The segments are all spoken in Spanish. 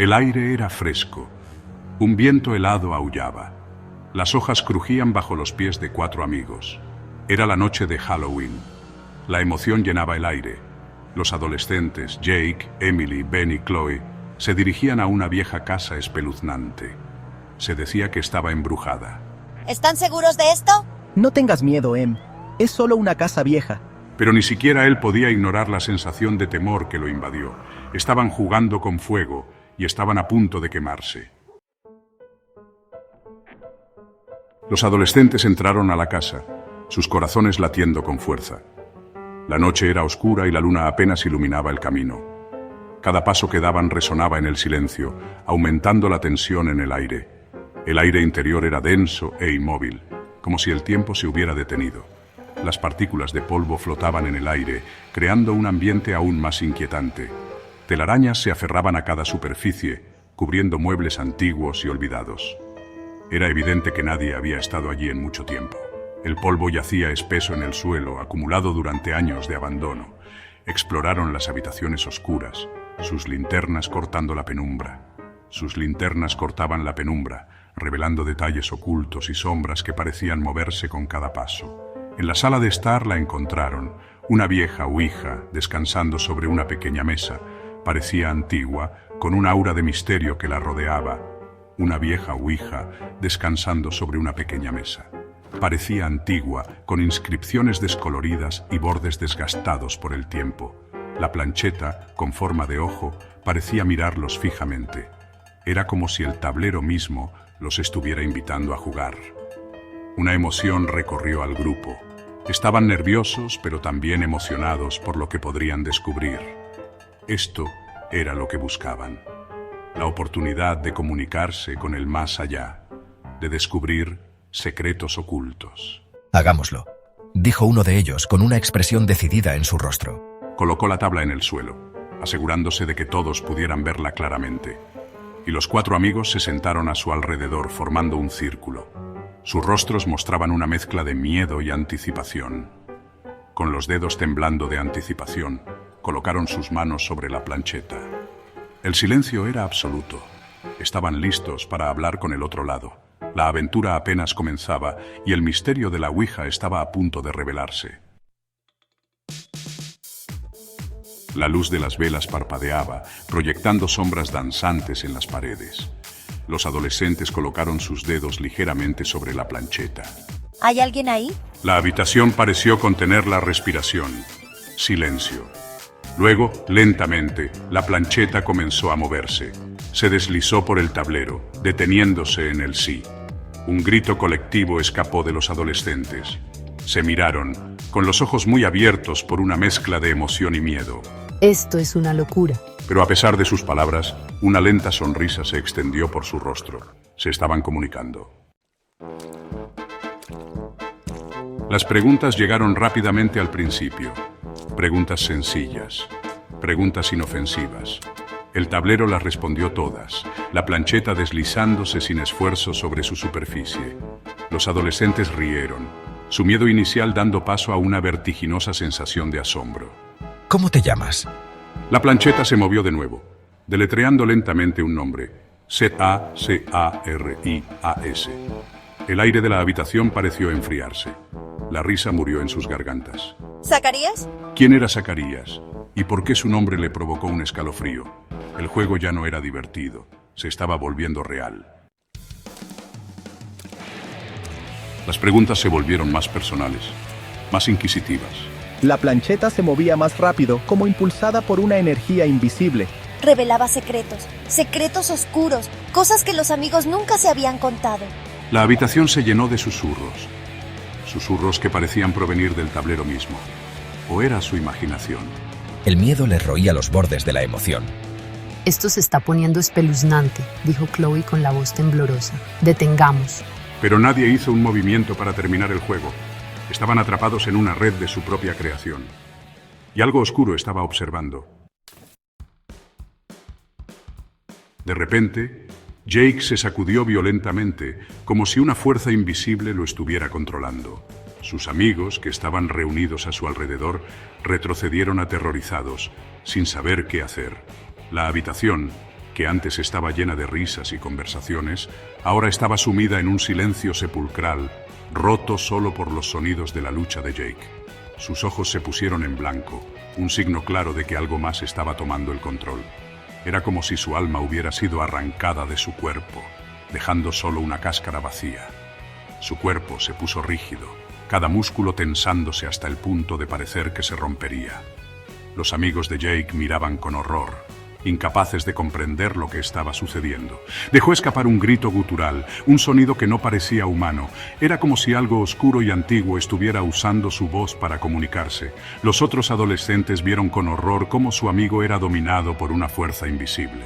El aire era fresco. Un viento helado aullaba. Las hojas crujían bajo los pies de 4 amigos. Era la noche de Halloween. La emoción llenaba el aire. Los adolescentes, Jake, Emily, Ben y Chloe, se dirigían a una vieja casa espeluznante. Se decía que estaba embrujada. ¿Están seguros de esto? No tengas miedo, Em. Es solo una casa vieja. Pero ni siquiera él podía ignorar la sensación de temor que lo invadió. Estaban jugando con fuego y estaban a punto de quemarse. Los adolescentes entraron a la casa, sus corazones latiendo con fuerza. La noche era oscura y la luna apenas iluminaba el camino. Cada paso que daban resonaba en el silencio, aumentando la tensión en el aire. El aire interior era denso e inmóvil, como si el tiempo se hubiera detenido. Las partículas de polvo flotaban en el aire, creando un ambiente aún más inquietante. Telarañas se aferraban a cada superficie, cubriendo muebles antiguos y olvidados. Era evidente que nadie había estado allí en mucho tiempo. El polvo yacía espeso en el suelo, acumulado durante años de abandono. Exploraron las habitaciones oscuras, sus linternas cortando la penumbra. Sus linternas cortaban la penumbra, revelando detalles ocultos y sombras que parecían moverse con cada paso. En la sala de estar la encontraron, una vieja ouija descansando sobre una pequeña mesa. Parecía antigua, con un aura de misterio que la rodeaba. Una vieja ouija descansando sobre una pequeña mesa. Parecía antigua, con inscripciones descoloridas y bordes desgastados por el tiempo. La plancheta, con forma de ojo, parecía mirarlos fijamente. Era como si el tablero mismo los estuviera invitando a jugar. Una emoción recorrió al grupo. Estaban nerviosos, pero también emocionados por lo que podrían descubrir. Esto era lo que buscaban. La oportunidad de comunicarse con el más allá, de descubrir secretos ocultos. Hagámoslo, dijo uno de ellos con una expresión decidida en su rostro. Colocó la tabla en el suelo, asegurándose de que todos pudieran verla claramente. Y los 4 amigos se sentaron a su alrededor formando un círculo. Sus rostros mostraban una mezcla de miedo y anticipación. Con los dedos temblando de anticipación, colocaron sus manos sobre la plancheta. El silencio era absoluto. Estaban listos para hablar con el otro lado. La aventura apenas comenzaba y el misterio de la ouija estaba a punto de revelarse. La luz de las velas parpadeaba, proyectando sombras danzantes en las paredes. Los adolescentes colocaron sus dedos ligeramente sobre la plancheta. ¿Hay alguien ahí? La habitación pareció contener la respiración. Silencio. Luego, lentamente, la plancheta comenzó a moverse. Se deslizó por el tablero, deteniéndose en el sí. Un grito colectivo escapó de los adolescentes. Se miraron, con los ojos muy abiertos por una mezcla de emoción y miedo. Esto es una locura. Pero a pesar de sus palabras, una lenta sonrisa se extendió por su rostro. Se estaban comunicando. Las preguntas llegaron rápidamente al principio. Preguntas sencillas. Preguntas inofensivas. El tablero las respondió todas, la plancheta deslizándose sin esfuerzo sobre su superficie. Los adolescentes rieron, su miedo inicial dando paso a una vertiginosa sensación de asombro. ¿Cómo te llamas? La plancheta se movió de nuevo, deletreando lentamente un nombre, Z-A-C-A-R-I-A-S. El aire de la habitación pareció enfriarse. La risa murió en sus gargantas. ¿Zacarías? ¿Quién era Zacarías? ¿Y por qué su nombre le provocó un escalofrío? El juego ya no era divertido, se estaba volviendo real. Las preguntas se volvieron más personales, más inquisitivas. La plancheta se movía más rápido, como impulsada por una energía invisible. Revelaba secretos, secretos oscuros, cosas que los amigos nunca se habían contado. La habitación se llenó de susurros, susurros que parecían provenir del tablero mismo. ¿O era su imaginación? El miedo les roía los bordes de la emoción. Esto se está poniendo espeluznante, dijo Chloe con la voz temblorosa. Detengamos. Pero nadie hizo un movimiento para terminar el juego. Estaban atrapados en una red de su propia creación. Y algo oscuro estaba observando. De repente, Jake se sacudió violentamente, como si una fuerza invisible lo estuviera controlando. Sus amigos, que estaban reunidos a su alrededor, retrocedieron aterrorizados, sin saber qué hacer. La habitación, que antes estaba llena de risas y conversaciones, ahora estaba sumida en un silencio sepulcral, roto solo por los sonidos de la lucha de Jake. Sus ojos se pusieron en blanco, un signo claro de que algo más estaba tomando el control. Era como si su alma hubiera sido arrancada de su cuerpo, dejando solo una cáscara vacía. Su cuerpo se puso rígido, cada músculo tensándose hasta el punto de parecer que se rompería. Los amigos de Jake miraban con horror, incapaces de comprender lo que estaba sucediendo. Dejó escapar un grito gutural, un sonido que no parecía humano. Era como si algo oscuro y antiguo estuviera usando su voz para comunicarse. Los otros adolescentes vieron con horror cómo su amigo era dominado por una fuerza invisible.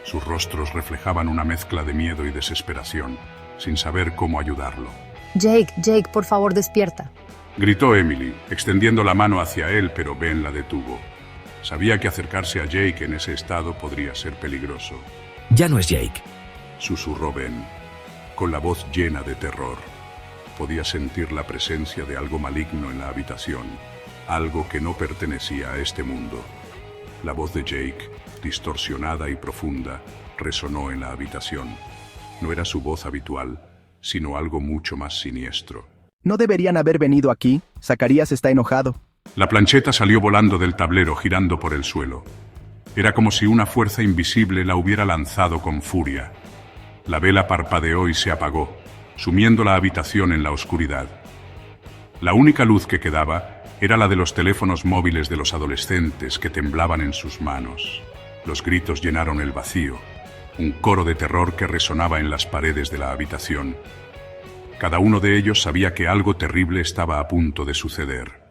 Sus rostros reflejaban una mezcla de miedo y desesperación, sin saber cómo ayudarlo. Jake, por favor, despierta. Gritó Emily, extendiendo la mano hacia él, pero Ben la detuvo. Sabía que acercarse a Jake en ese estado podría ser peligroso. Ya no es Jake. Susurró Ben, con la voz llena de terror. Podía sentir la presencia de algo maligno en la habitación, algo que no pertenecía a este mundo. La voz de Jake, distorsionada y profunda, resonó en la habitación. No era su voz habitual, sino algo mucho más siniestro. No deberían haber venido aquí. Zacarías está enojado. La plancheta salió volando del tablero, girando por el suelo. Era como si una fuerza invisible la hubiera lanzado con furia. La vela parpadeó y se apagó, sumiendo la habitación en la oscuridad. La única luz que quedaba era la de los teléfonos móviles de los adolescentes que temblaban en sus manos. Los gritos llenaron el vacío, un coro de terror que resonaba en las paredes de la habitación. Cada uno de ellos sabía que algo terrible estaba a punto de suceder.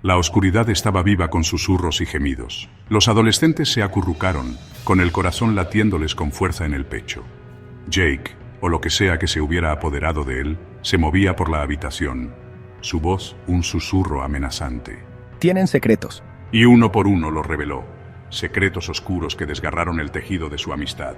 La oscuridad estaba viva con susurros y gemidos. Los adolescentes se acurrucaron, con el corazón latiéndoles con fuerza en el pecho. Jake, o lo que sea que se hubiera apoderado de él, se movía por la habitación. Su voz, un susurro amenazante. Tienen secretos. Y uno por uno los reveló. Secretos oscuros que desgarraron el tejido de su amistad.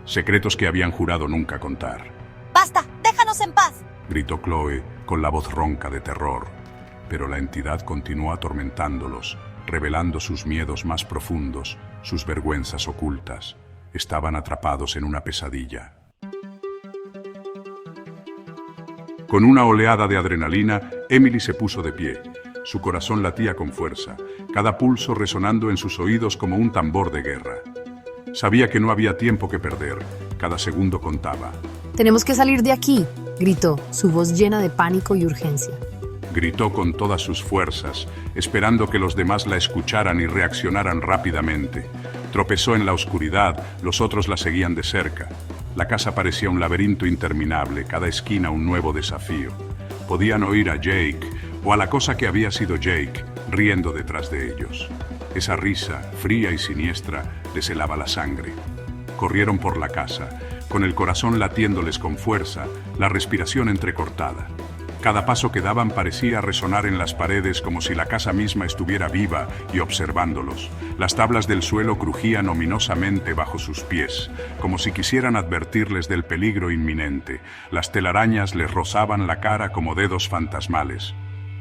Secretos que habían jurado nunca contar. ¡Basta! ¡Déjanos en paz! Gritó Chloe con la voz ronca de terror. Pero la entidad continuó atormentándolos, revelando sus miedos más profundos, sus vergüenzas ocultas. Estaban atrapados en una pesadilla. Con una oleada de adrenalina, Emily se puso de pie. Su corazón latía con fuerza, cada pulso resonando en sus oídos como un tambor de guerra. Sabía que no había tiempo que perder, cada segundo contaba. Tenemos que salir de aquí, gritó, su voz llena de pánico y urgencia. Gritó con todas sus fuerzas, esperando que los demás la escucharan y reaccionaran rápidamente. Tropezó en la oscuridad, los otros la seguían de cerca. La casa parecía un laberinto interminable, cada esquina un nuevo desafío. Podían oír a Jake, o a la cosa que había sido Jake, riendo detrás de ellos. Esa risa, fría y siniestra, les helaba la sangre. Corrieron por la casa, con el corazón latiéndoles con fuerza, la respiración entrecortada. Cada paso que daban parecía resonar en las paredes como si la casa misma estuviera viva y observándolos. Las tablas del suelo crujían ominosamente bajo sus pies, como si quisieran advertirles del peligro inminente. Las telarañas les rozaban la cara como dedos fantasmales,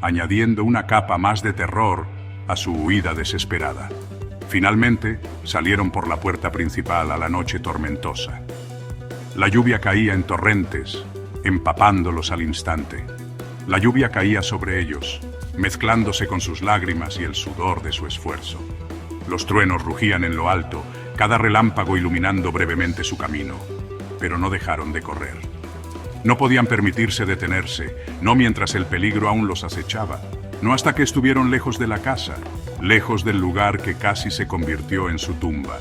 añadiendo una capa más de terror a su huida desesperada. Finalmente, salieron por la puerta principal a la noche tormentosa. La lluvia caía en torrentes, empapándolos al instante. La lluvia caía sobre ellos, mezclándose con sus lágrimas y el sudor de su esfuerzo. Los truenos rugían en lo alto, cada relámpago iluminando brevemente su camino, pero no dejaron de correr. No podían permitirse detenerse, no mientras el peligro aún los acechaba, no hasta que estuvieron lejos de la casa, lejos del lugar que casi se convirtió en su tumba,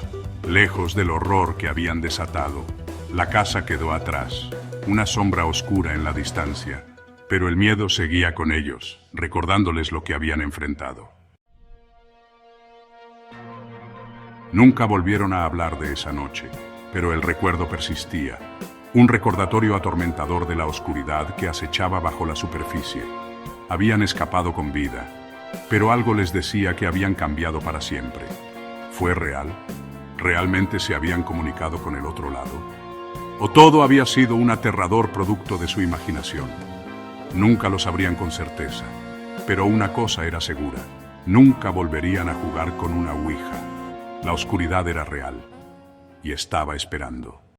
lejos del horror que habían desatado. La casa quedó atrás, una sombra oscura en la distancia. Pero el miedo seguía con ellos, recordándoles lo que habían enfrentado. Nunca volvieron a hablar de esa noche, pero el recuerdo persistía. Un recordatorio atormentador de la oscuridad que acechaba bajo la superficie. Habían escapado con vida, pero algo les decía que habían cambiado para siempre. ¿Fue real? ¿Realmente se habían comunicado con el otro lado? ¿O todo había sido un aterrador producto de su imaginación? Nunca lo sabrían con certeza, pero una cosa era segura, nunca volverían a jugar con una ouija. La oscuridad era real y estaba esperando.